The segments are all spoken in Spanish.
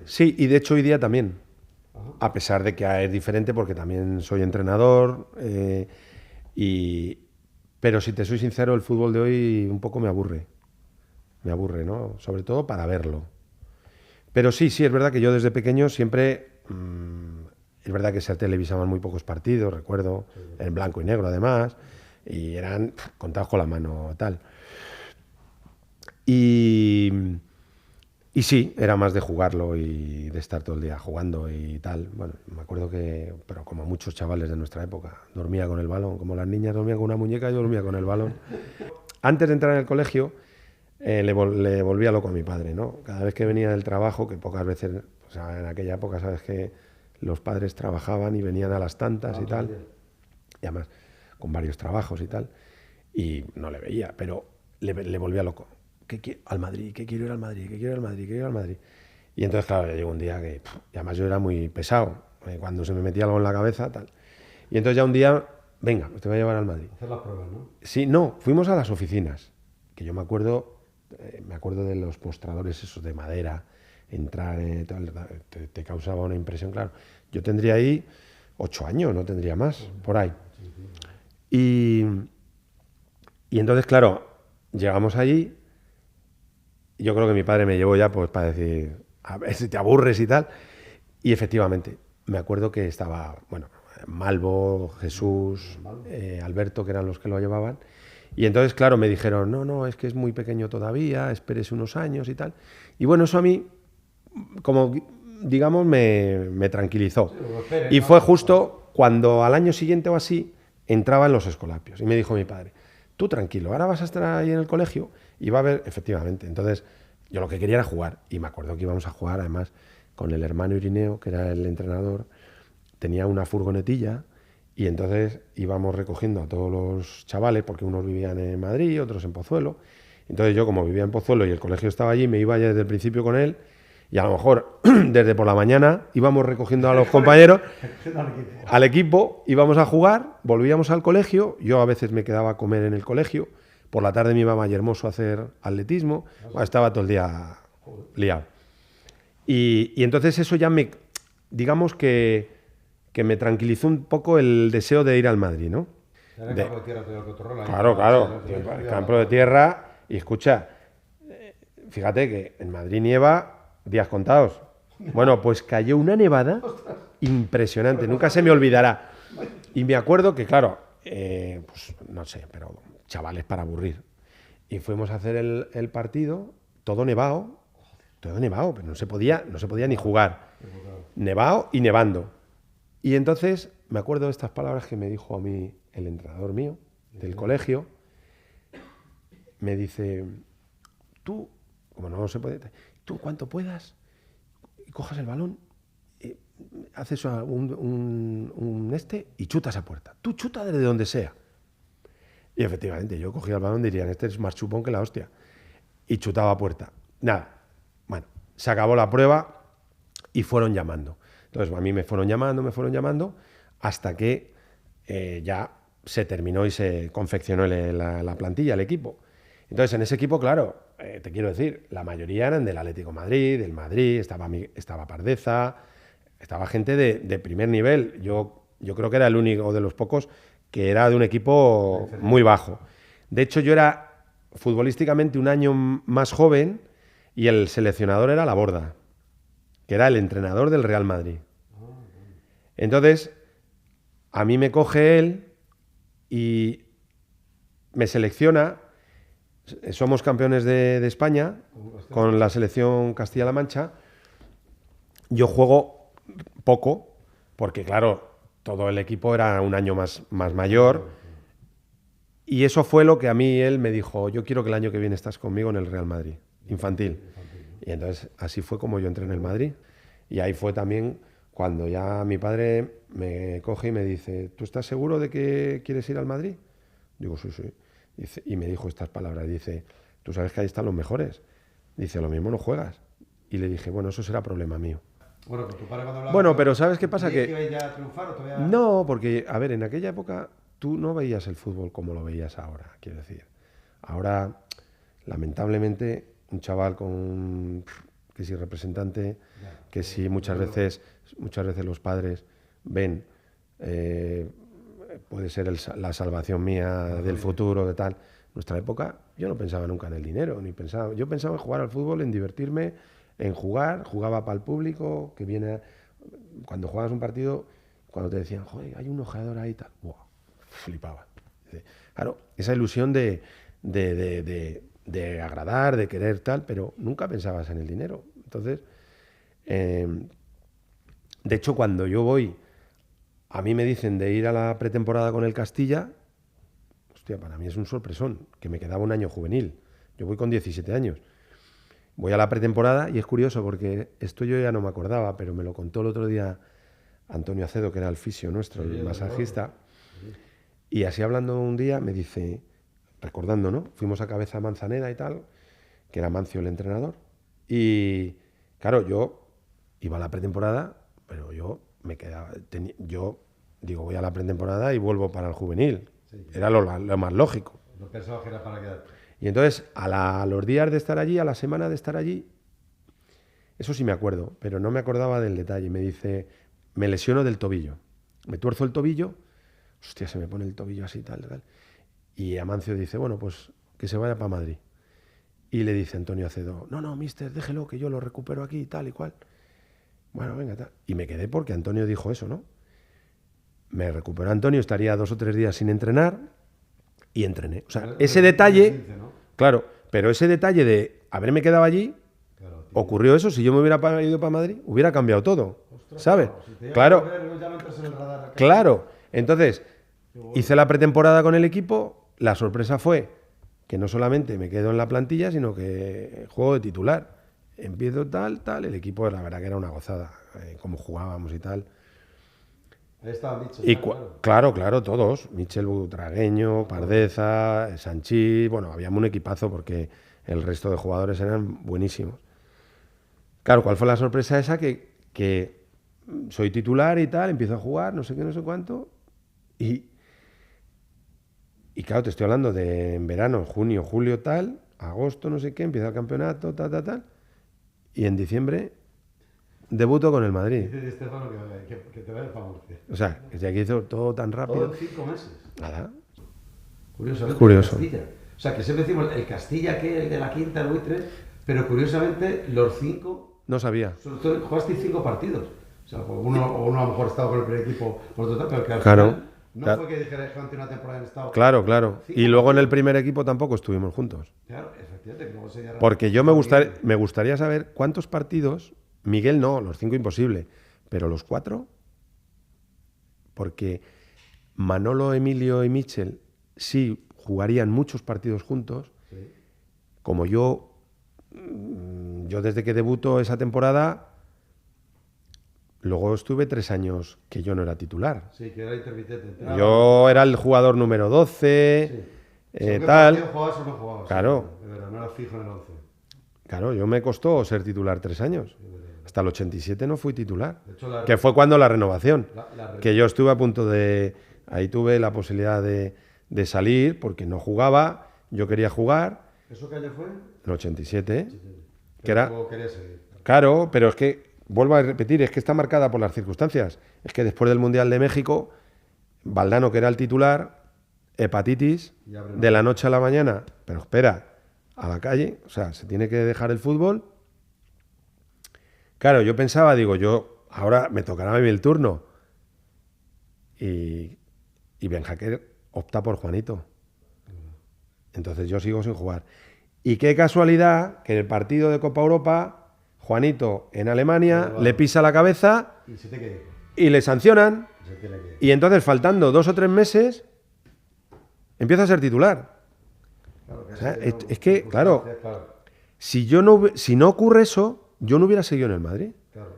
Sí, y de hecho hoy día también, a pesar de que es diferente porque también soy entrenador, pero si te soy sincero, el fútbol de hoy un poco me aburre, ¿no? Sobre todo para verlo. Pero sí, es verdad que yo desde pequeño siempre, es verdad que se televisaban muy pocos partidos, recuerdo, en blanco y negro además, y eran contados con la mano tal. Y sí, era más de jugarlo y de estar todo el día jugando y tal. Bueno, me acuerdo que, pero como muchos chavales de nuestra época, dormía con el balón. Como las niñas dormían con una muñeca, yo dormía con el balón. Antes de entrar en el colegio, le volvía loco a mi padre, ¿no? Cada vez que venía del trabajo, que pocas veces, o sea, en aquella época, sabes que los padres trabajaban y venían a las tantas y tal. Y además, con varios trabajos y tal. Y no le veía, pero le volvía loco. Al Madrid, que quiero ir al Madrid, que quiero ir al Madrid, que quiero ir al Madrid. Y entonces, claro, ya llegó un día que, y además yo era muy pesado, cuando se me metía algo en la cabeza, tal. Y entonces ya un día, venga, pues te voy a llevar al Madrid. Hacer las pruebas, ¿no? Sí, no, fuimos a las oficinas, que yo me acuerdo de los mostradores esos de madera, entrar, te causaba una impresión, claro. Yo tendría ahí 8 años, no tendría más, por ahí. Y entonces, claro, llegamos allí. Yo creo que mi padre me llevó ya pues para decir, a ver si te aburres y tal. Y efectivamente, me acuerdo que estaba, bueno, Malvo, Jesús, Alberto, que eran los que lo llevaban. Y entonces, claro, me dijeron, no, es que es muy pequeño todavía, espérese unos años y tal. Y bueno, eso a mí, como digamos, me tranquilizó. Y fue justo cuando al año siguiente o así entraba en los Escolapios. Y me dijo mi padre, tú tranquilo, ahora vas a estar ahí en el colegio y va a haber, efectivamente. Entonces, yo lo que quería era jugar. Y me acuerdo que íbamos a jugar, además, con el hermano Irineo, que era el entrenador. Tenía una furgonetilla y entonces íbamos recogiendo a todos los chavales, porque unos vivían en Madrid, otros en Pozuelo. Entonces yo, como vivía en Pozuelo y el colegio estaba allí, me iba ya desde el principio con él. Y a lo mejor desde por la mañana íbamos recogiendo a los compañeros, al equipo, íbamos a jugar, volvíamos al colegio. Yo a veces me quedaba a comer en el colegio. Por la tarde me iba a Vallehermoso a hacer atletismo. Bueno, estaba todo el día liado. Y entonces eso ya digamos que me tranquilizó un poco el deseo de ir al Madrid, ¿no? Era el campo de tierra peor que otro rol. Claro. El campo de tierra. Y escucha, fíjate que en Madrid nieva días contados. Bueno, pues cayó una nevada impresionante. Nunca se me olvidará. Y me acuerdo que, claro, pues no sé, pero chavales para aburrir. Y fuimos a hacer el partido, todo nevado, pero no se podía ni jugar. Nevado y nevando. Y entonces me acuerdo de estas palabras que me dijo a mí el entrenador mío del colegio. Me dice, tú, como no se puede, tú cuanto puedas, cojas el balón, haces un y chutas a puerta. Tú chuta desde donde sea. Y efectivamente, yo cogía el balón y dirían, este es más chupón que la hostia. Y chutaba a puerta. Nada. Bueno, se acabó la prueba y fueron llamando. Entonces, a mí me fueron llamando, hasta que ya se terminó y se confeccionó la plantilla, el equipo. Entonces, en ese equipo, claro, te quiero decir, la mayoría eran del Atlético Madrid, del Madrid, estaba Pardeza, estaba gente de primer nivel. Yo creo que era el único de los pocos que era de un equipo muy bajo. De hecho, yo era futbolísticamente un año más joven y el seleccionador era Laborda, que era el entrenador del Real Madrid. Entonces, a mí me coge él y me selecciona. Somos campeones de España con la selección Castilla-La Mancha. Yo juego poco, porque claro, todo el equipo era un año más mayor. Y eso fue lo que a mí él me dijo, yo quiero que el año que viene estás conmigo en el Real Madrid, infantil. Y entonces así fue como yo entré en el Madrid. Y ahí fue también cuando ya mi padre me coge y me dice, ¿tú estás seguro de que quieres ir al Madrid? Digo, sí. Dice, y me dijo estas palabras, dice, tú sabes que ahí están los mejores. Dice, lo mismo no juegas. Y le dije, bueno, eso será problema mío. Bueno, pero tu padre cuando hablaba... Bueno, pero ¿sabes qué pasa? ¿Ibais ya a triunfar o todavía...? No, porque, a ver, en aquella época tú no veías el fútbol como lo veías ahora, quiero decir. Ahora, lamentablemente, un chaval con que si representante, que si muchas veces los padres ven, puede ser la salvación mía del futuro, de tal. En nuestra época yo no pensaba nunca en el dinero, yo pensaba en jugar al fútbol, en divertirme, en jugar, jugaba para el público, que viene, cuando jugabas un partido, cuando te decían, joder, hay un ojeador ahí, tal, ¡buah! Flipaba. Claro, esa ilusión de agradar, de querer tal, pero nunca pensabas en el dinero. Entonces, de hecho, cuando yo voy, a mí me dicen de ir a la pretemporada con el Castilla, hostia, para mí es un sorpresón, que me quedaba un año juvenil. Yo voy con 17 años. Voy a la pretemporada y es curioso porque esto yo ya no me acordaba, pero me lo contó el otro día Antonio Acedo, que era el fisio nuestro, el masajista. Y así hablando un día me dice, recordando, ¿no? Fuimos a Cabeza Manzaneda y tal, que era Mancio el entrenador. Y claro, yo iba a la pretemporada, pero yo me quedaba, yo digo, voy a la pretemporada y vuelvo para el juvenil. Sí, era lo más lógico. No pensaba que era para quedarte. Y entonces, a los días de estar allí, a la semana de estar allí, eso sí me acuerdo, pero no me acordaba del detalle. Me dice, me lesiono del tobillo. Me tuerzo el tobillo, hostia, se me pone el tobillo así, tal, tal. Y Amancio dice, bueno, pues que se vaya para Madrid. Y le dice Antonio Acedo, no, mister, déjelo, que yo lo recupero aquí, tal y cual. Bueno, venga, tal. Y me quedé porque Antonio dijo eso, ¿no? Me recuperó Antonio, estaría 2 o 3 días sin entrenar y entrené. O sea, ese detalle, claro, pero ese detalle de haberme quedado allí, claro, ocurrió eso. Si yo me hubiera ido para Madrid, hubiera cambiado todo, ¿sabes? Claro, claro. Entonces, hice la pretemporada con el equipo, la sorpresa fue que no solamente me quedo en la plantilla, sino que juego de titular. Empiezo tal, el equipo la verdad que era una gozada, cómo jugábamos y tal. Ahí estaba Michel. Y claro, todos. Michel Butragueño, Pardeza, Sanchís, bueno, habíamos un equipazo porque el resto de jugadores eran buenísimos. Claro, ¿cuál fue la sorpresa esa? Que soy titular y tal, empiezo a jugar, no sé qué, no sé cuánto, y claro, te estoy hablando de en verano, junio, julio, tal, agosto, no sé qué, empieza el campeonato, tal, y en diciembre debuto con el Madrid. Dice Estefano que te vaya para Murcia. O sea, que ya que hizo todo tan rápido. Todo en 5 meses. Nada. Curiosamente, Curioso. Castilla. O sea, que siempre decimos el Castilla, que el de la quinta, el buitre, pero curiosamente los 5... No sabía. Jugaste 5 partidos. O sea, uno a lo mejor estaba con el primer equipo, por otro pero que al claro. Final, no fue que dijera que una temporada en estado. Claro. Y luego en el primer equipo tampoco estuvimos juntos. Claro, efectivamente. Porque yo me gustaría saber cuántos partidos, Miguel no, los 5 imposible, pero los 4, porque Manolo, Emilio y Michel sí jugarían muchos partidos juntos, sí. Como yo desde que debuto esa temporada, luego estuve 3 años que yo no era titular. Sí, que era intermitente. Yo era el jugador número 12, sí. Tal. ¿Jugabas o no jugabas? Claro. Sí, no era fijo en el 11. Claro, yo me costó ser titular 3 años. Hasta el 87 no fui titular. De hecho, que fue cuando la renovación. Que yo estuve a punto de... Ahí tuve la posibilidad de salir porque no jugaba, yo quería jugar. ¿Eso qué año fue? El 87. Sí. Que era... Quería seguir. Claro, pero es que, vuelvo a repetir, es que está marcada por las circunstancias. Es que después del Mundial de México, Valdano, que era el titular, hepatitis, de la noche a la mañana, pero espera, a la calle, o sea, se tiene que dejar el fútbol. Claro, yo pensaba, digo, ahora me tocará a mí el turno. Y Ben Hacker opta por Juanito. Entonces yo sigo sin jugar. Y qué casualidad que en el partido de Copa Europa, Juanito en Alemania le pisa la cabeza y le sancionan. Y entonces, faltando 2 o 3 meses, empieza a ser titular. Claro, o sea, es que, claro, si no ocurre eso, yo no hubiera seguido en el Madrid. Claro,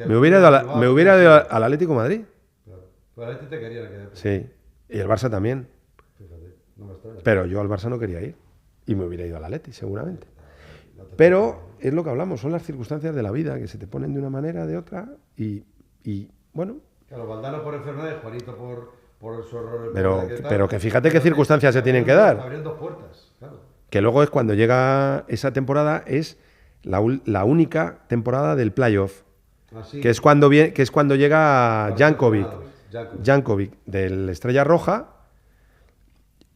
me hubiera ido al Atlético de Madrid. Claro. Pero el Atlético te quería que... Sí, y el Barça también. Fíjate, no me extraña. Pero yo al Barça no quería ir. Y me hubiera ido al Atleti, seguramente. Pero es lo que hablamos, son las circunstancias de la vida, que se te ponen de una manera, de otra, y bueno... Claro, Valdano por enfermedad, Juanito por su error. Pero que fíjate qué circunstancias se tienen que dar. Abrieron 2 puertas, claro. Que luego es cuando llega esa temporada, es la única temporada del playoff. Así, Que es cuando llega Jankovic del Estrella Roja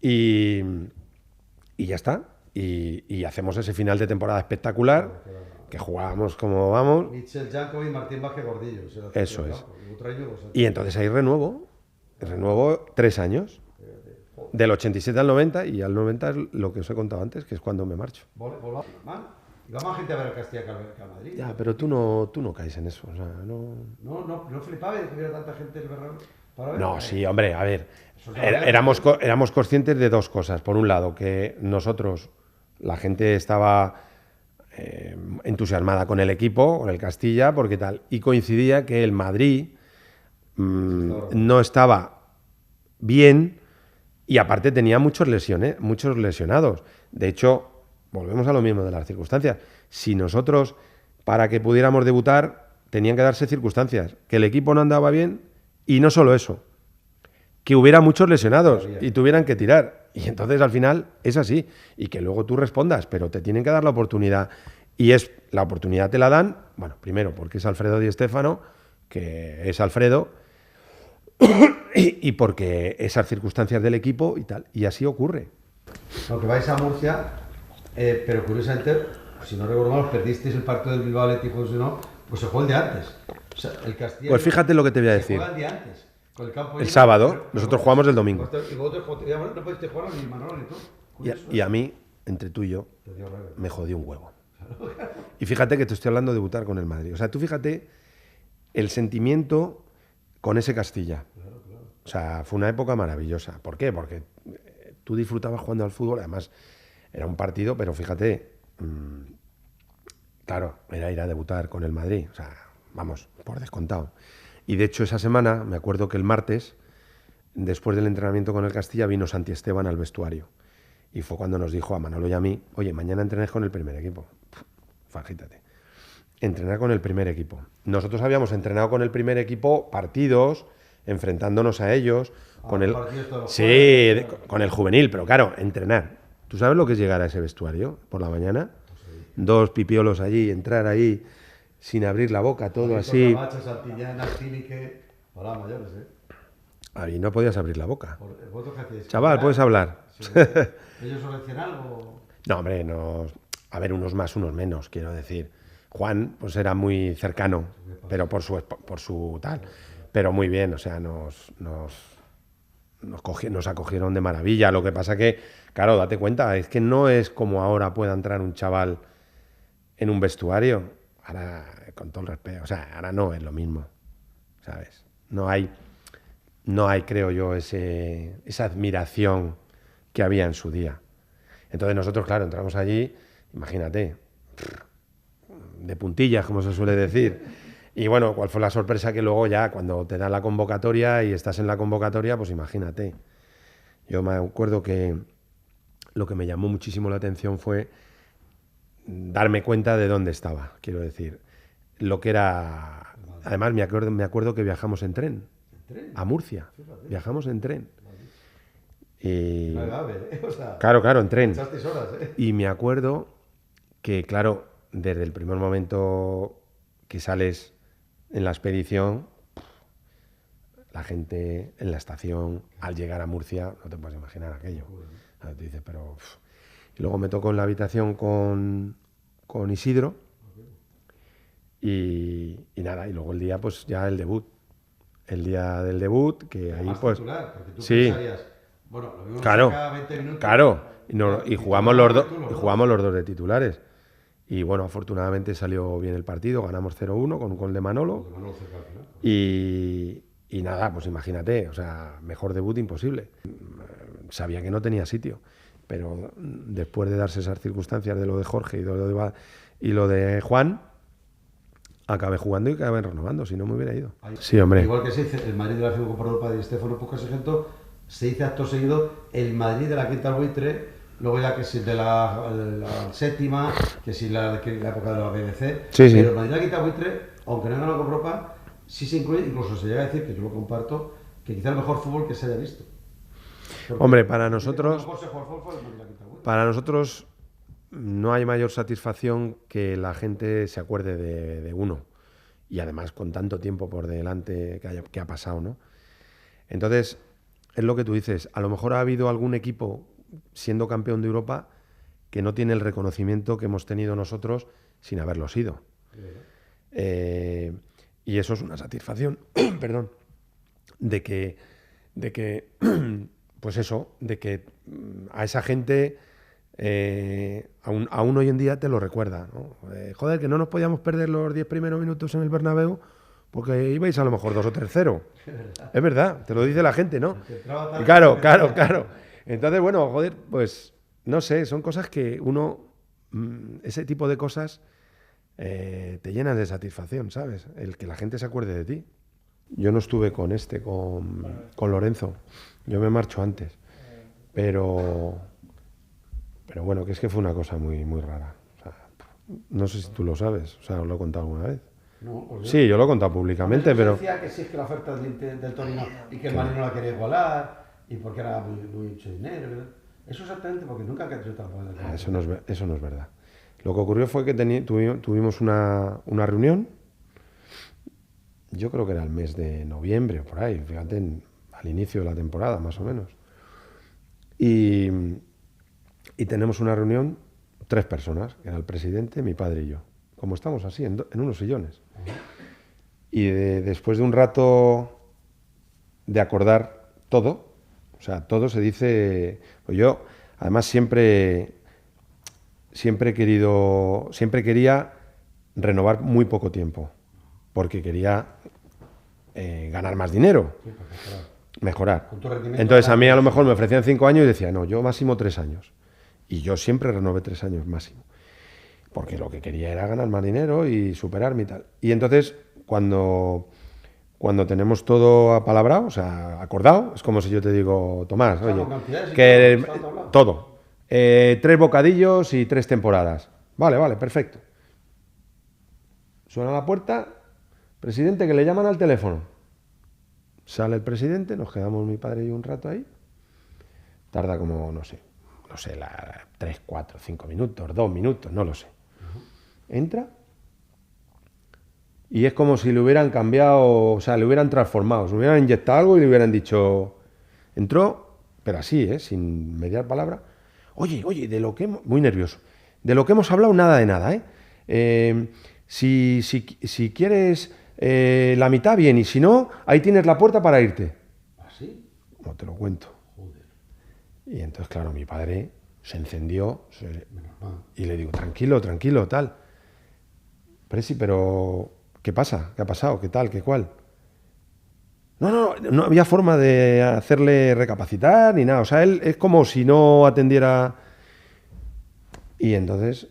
y ya está. Y hacemos ese final de temporada espectacular, que jugábamos como vamos. Michel Jankovic y Martín Vázquez Gordillo. Eso es. Y entonces hay renuevo 3 años. Del 87 al 90, y al 90 es lo que os he contado antes, que es cuando me marcho. Volvamos. Y va más gente a ver a Castilla que a Madrid. Ya, pero tú no caes en eso. O sea, No flipaba de que hubiera tanta gente el verano para ver. No, sí, hombre, a ver. Éramos conscientes de 2 cosas. Por un lado, que nosotros, la gente estaba entusiasmada con el equipo, con el Castilla, porque tal. Y coincidía que el Madrid no estaba bien y aparte tenía muchos lesionados. De hecho, volvemos a lo mismo de las circunstancias. Si nosotros, para que pudiéramos debutar, tenían que darse circunstancias. Que el equipo no andaba bien y no solo eso, que hubiera muchos lesionados y tuvieran que tirar. Y entonces al final es así. Y que luego tú respondas, pero te tienen que dar la oportunidad. Y la oportunidad te la dan, bueno, primero porque es Alfredo Di Stéfano, que es Alfredo, y porque esas circunstancias del equipo y tal. Y así ocurre. Aunque vais a Murcia, pero curiosamente, si no recuerdo mal, perdisteis el partido del Bilbao Athletic, si no, pues se jugó el de antes. O sea, el Castilla, pues fíjate lo que te voy a decir. Se juega el día antes. Con el campo el sábado, nosotros jugamos el domingo. Y vosotros no podéis jugar ni Manolo ni tú. Y a mí, entre tú y yo, me jodió un huevo. Y fíjate que te estoy hablando de debutar con el Madrid. O sea, tú fíjate el sentimiento con ese Castilla. O sea, fue una época maravillosa. ¿Por qué? Porque tú disfrutabas jugando al fútbol, además era un partido, pero fíjate, claro, era ir a debutar con el Madrid. O sea, vamos, por descontado. Y de hecho esa semana, me acuerdo que el martes, después del entrenamiento con el Castilla, vino Santi Esteban al vestuario. Y fue cuando nos dijo a Manolo y a mí, oye, mañana entrenéis con el primer equipo. Fagítate. Entrenar con el primer equipo. Nosotros habíamos entrenado con el primer equipo partidos, enfrentándonos a ellos, con el juvenil, pero claro, entrenar. ¿Tú sabes lo que es llegar a ese vestuario por la mañana? 2 pipiolos allí, entrar ahí sin abrir la boca, todo así. Ahí no podías abrir la boca. Chaval, puedes hablar. ¿Ellos os decían algo? No, hombre, a ver, unos más, unos menos, quiero decir. Juan, pues era muy cercano, pero por su tal. Pero muy bien, o sea, nos acogieron de maravilla. Lo que pasa que, claro, date cuenta, es que no es como ahora pueda entrar un chaval en un vestuario. Ahora, con todo el respeto, o sea, ahora no es lo mismo, ¿sabes? No hay, creo yo, esa admiración que había en su día. Entonces nosotros, claro, entramos allí, imagínate, de puntillas, como se suele decir. Y bueno, ¿cuál fue la sorpresa? Que luego ya, cuando te dan la convocatoria y estás en la convocatoria, pues imagínate. Yo me acuerdo que lo que me llamó muchísimo la atención fue darme cuenta de dónde estaba, quiero decir. Lo que era... Además, me acuerdo que viajamos en tren. A Murcia. Viajamos en tren. Y... Claro, en tren. Y me acuerdo que, claro, desde el primer momento que sales en la expedición, la gente en la estación, al llegar a Murcia, no te puedes imaginar aquello. Te dices, pero... Y luego me tocó en la habitación con Isidro y nada, y luego el día, pues ya el debut. El día del debut, que ahí pues... Titular, porque tú sí. Pensarías, bueno, lo mismo Claro, cada 20 minutos, claro. Y jugamos los dos de titulares. Y bueno, afortunadamente salió bien el partido, ganamos 0-1 con un gol de Manolo. Y nada, pues imagínate, o sea, mejor debut imposible. Sabía que no tenía sitio, pero después de darse esas circunstancias de lo de Jorge y lo de Juan, acabé jugando y acabé renovando, si no me hubiera ido. Sí, hombre. Igual que se dice el Madrid de la Figura por Di Stéfano, poco se dice acto seguido el Madrid de la Quinta al Buitre, luego ya que si de la séptima, que si la época de la BBC, sí. Pero el Madrid de la Quinta al Buitre, aunque no ganó la Copa Europa, sí se incluye, incluso se llega a decir, que yo lo comparto, que quizá el mejor fútbol que se haya visto. Porque Hombre, para nosotros, el mejor se juega al fútbol fue el Madrid, la Quinta Vuelta. para nosotros no hay mayor satisfacción que la gente se acuerde de uno. Y además con tanto tiempo por delante que ha pasado, ¿no? Entonces, es lo que tú dices. A lo mejor ha habido algún equipo siendo campeón de Europa que no tiene el reconocimiento que hemos tenido nosotros sin haberlo sido. Y eso es una satisfacción, perdón, de que, pues eso, de que a esa gente, aún hoy en día te lo recuerda, ¿no? Joder, que no nos podíamos perder los 10 primeros minutos en el Bernabéu porque ibais a lo mejor 2 o 3-0. Es verdad, te lo dice la gente, ¿no? Y claro. Entonces, bueno, joder, pues no sé, son cosas que uno, ese tipo de cosas te llenan de satisfacción, ¿sabes? El que la gente se acuerde de ti. Yo no estuve con Lorenzo, yo me marcho antes, pero bueno, que es que fue una cosa muy, muy rara. O sea, no sé si tú lo sabes, o sea, os lo he contado alguna vez. No, pues Sí, yo lo he contado públicamente, pero... decía que sí, es que la oferta del Torino y que el Madrid no la quería igualar y porque era mucho dinero. Eso exactamente, porque nunca ha hecho tal cosa. Eso no es verdad. Lo que ocurrió fue que tuvimos una reunión, yo creo que era el mes de noviembre o por ahí, fíjate, al inicio de la temporada más o menos. Y tenemos una reunión, 3 personas, que era el presidente, mi padre y yo. Como estamos así, en unos sillones. Y después de un rato de acordar todo, o sea, todo se dice... Pues yo, además, siempre quería renovar muy poco tiempo, porque quería ganar más dinero, mejorar. Entonces a mí a lo mejor me ofrecían 5 años y decía, no, yo máximo 3 años. Y yo siempre renové 3 años máximo, porque lo que quería era ganar más dinero y superarme y tal. Y entonces, cuando tenemos todo apalabrado, o sea, acordado, es como si yo te digo, Tomás, oye, que todo, 3 bocadillos y 3 temporadas. Vale, perfecto. Suena la puerta, presidente, que le llaman al teléfono. Sale el presidente, nos quedamos mi padre y yo un rato ahí. Tarda como, no sé, 3, 4, 5 minutos, 2 minutos, no lo sé. Entra y es como si le hubieran cambiado, o sea, le hubieran transformado, se hubieran inyectado algo y le hubieran dicho... Entró, pero así, sin mediar palabra. Oye, muy nervioso. De lo que hemos hablado, nada de nada, Si quieres la mitad, bien, y si no, ahí tienes la puerta para irte. ¿Así? No te lo cuento. Joder. Y entonces, claro, mi padre se encendió y le digo, tranquilo, tal. Presi, pero ¿qué pasa? ¿Qué ha pasado? ¿Qué tal? ¿Qué cuál? No había forma de hacerle recapacitar ni nada. O sea, él es como si no atendiera. Y entonces,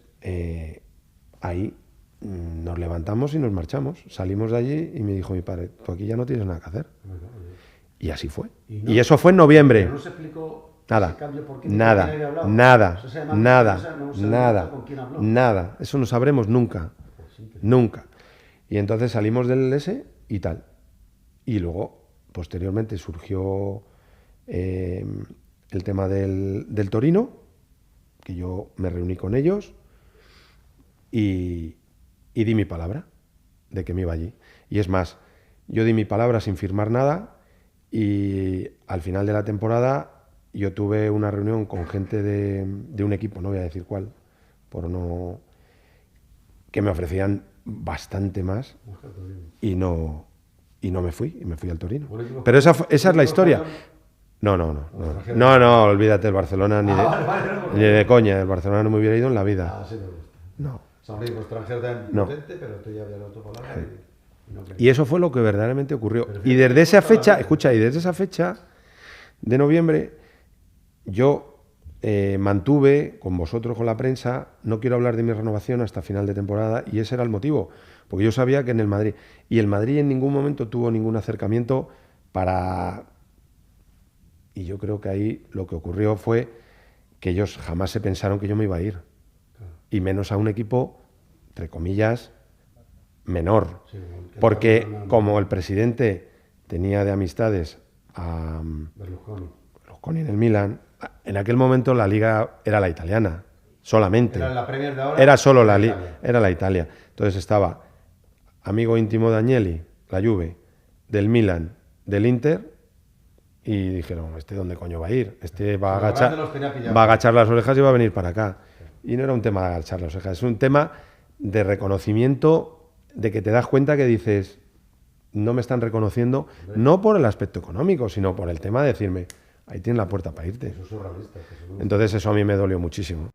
ahí nos levantamos y nos marchamos. Salimos de allí y me dijo mi padre, tú aquí ya no tienes nada que hacer. Y así fue. Y eso fue en noviembre. Pero no se explicó nada, ese cambio, ¿por qué? nada. Eso no sabremos nunca. Nunca. Y entonces salimos del S y tal. Y luego, posteriormente, surgió el tema del Torino, que yo me reuní con ellos y di mi palabra de que me iba allí. Y es más, yo di mi palabra sin firmar nada y al final de la temporada yo tuve una reunión con gente de un equipo, no voy a decir cuál, que me ofrecían bastante más y no me fui, y me fui al Torino. Pero esa es la historia. No, olvídate, el Barcelona ni de coña, el Barcelona no me hubiera ido en la vida. No. Y eso fue lo que verdaderamente ocurrió. Y desde esa fecha, desde esa fecha de noviembre, yo mantuve con vosotros, con la prensa, no quiero hablar de mi renovación hasta final de temporada, y ese era el motivo, porque yo sabía que en el Madrid, y el Madrid en ningún momento tuvo ningún acercamiento para... Y yo creo que ahí lo que ocurrió fue que ellos jamás se pensaron que yo me iba a ir, y menos a un equipo, entre comillas, menor, porque como el presidente tenía de amistades Berlusconi en el Milan. En aquel momento la liga era la italiana, solamente. Era la Premier de ahora. Era solo era la Italia. Entonces estaba amigo íntimo de Agnelli, la Juve, del Milan, del Inter, y dijeron, ¿este dónde coño va a ir? Este va a agachar las orejas y va a venir para acá. Y no era un tema de agachar las orejas, es un tema de reconocimiento, de que te das cuenta que dices, no me están reconociendo, no por el aspecto económico, sino por el tema de decirme, ahí tienes la puerta para irte. Entonces eso a mí me dolió muchísimo.